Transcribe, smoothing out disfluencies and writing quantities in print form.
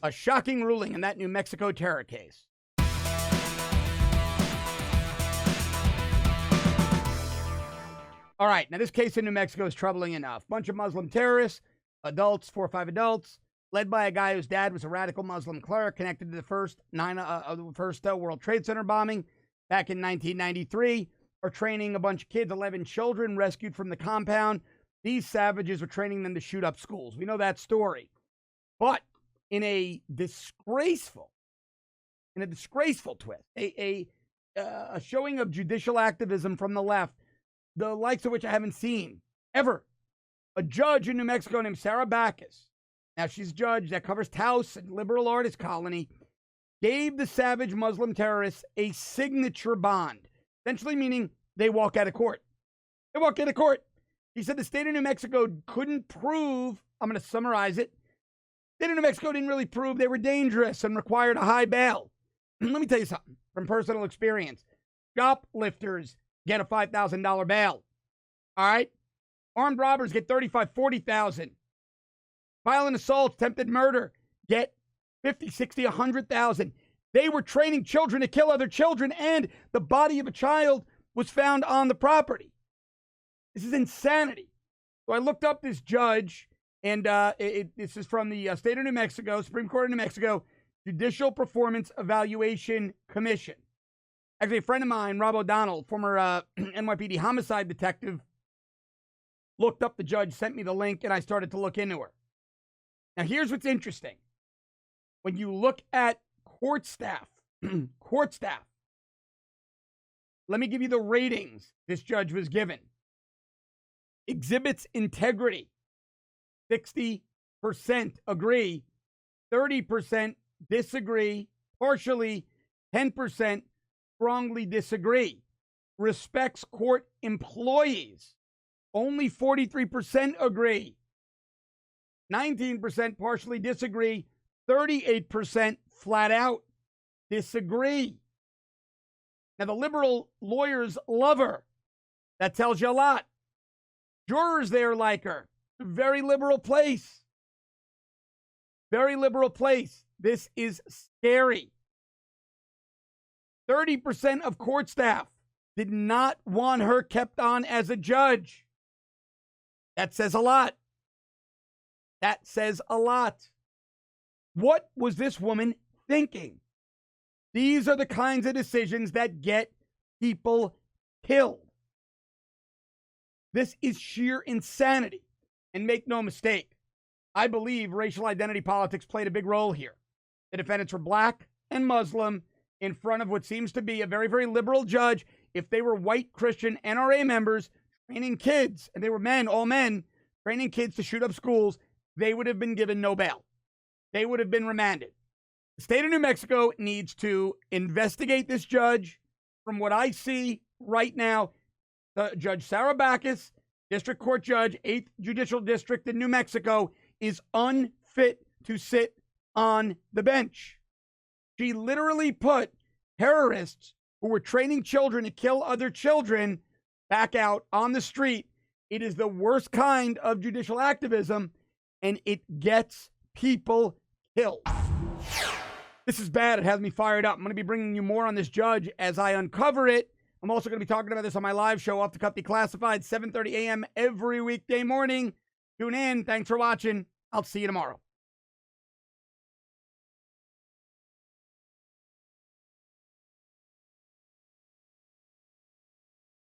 A shocking ruling in that New Mexico terror case. All right, now this case in New Mexico is troubling enough. Bunch of Muslim terrorists, adults, 4 or 5 adults, led by a guy whose dad was a radical Muslim cleric connected to the first World Trade Center bombing back in 1993, are training a bunch of kids, 11 children rescued from the compound. These savages were training them to shoot up schools. We know that story. But in a disgraceful twist, a showing of judicial activism from the left, the likes of which I haven't seen ever. A judge in New Mexico named Sarah Backus, now she's a judge that covers Taos and liberal artist colony, gave the savage Muslim terrorists a signature bond, essentially meaning they walk out of court. They walk out of court. He said the state of New Mexico couldn't prove, I'm going to summarize it, the state of New Mexico didn't really prove they were dangerous and required a high bail. Let me tell you something from personal experience. Shoplifters get a $5,000 bail. All right? Armed robbers get $35,000, $40,000. Violent assault, attempted murder get $50,000, $60,000, $100,000. They were training children to kill other children, and the body of a child was found on the property. This is insanity. So I looked up this judge, and this is from the state of New Mexico, Supreme Court of New Mexico, Judicial Performance Evaluation Commission. Actually, a friend of mine, Rob O'Donnell, former NYPD homicide detective, looked up the judge, sent me the link, and I started to look into her. Now, here's what's interesting. When you look at court staff, let me give you the ratings this judge was given. Exhibits integrity, 60% agree, 30% disagree, partially, 10% strongly disagree. Respects court employees, only 43% agree. 19% partially disagree. 38% flat out disagree. Now, the liberal lawyers love her. That tells you a lot. Jurors there like her. Very liberal place. Very liberal place. This is scary. 30% of court staff did not want her kept on as a judge. That says a lot. That says a lot. What was this woman thinking? These are the kinds of decisions that get people killed. This is sheer insanity. And make no mistake, I believe racial identity politics played a big role here. The defendants were black and Muslim in front of what seems to be a very, very liberal judge. If they were white Christian NRA members training kids, and they were men, all men, training kids to shoot up schools, they would have been given no bail. They would have been remanded. The state of New Mexico needs to investigate this judge. From what I see right now, Judge Sarah Backus, District Court Judge, 8th Judicial District in New Mexico, is unfit to sit on the bench. She literally put terrorists who were training children to kill other children back out on the street. It is the worst kind of judicial activism, and it gets people killed. This is bad. It has me fired up. I'm going to be bringing you more on this judge as I uncover it. I'm also going to be talking about this on my live show, Off the Cuff Declassified, 7:30 a.m. every weekday morning. Tune in. Thanks for watching. I'll see you tomorrow.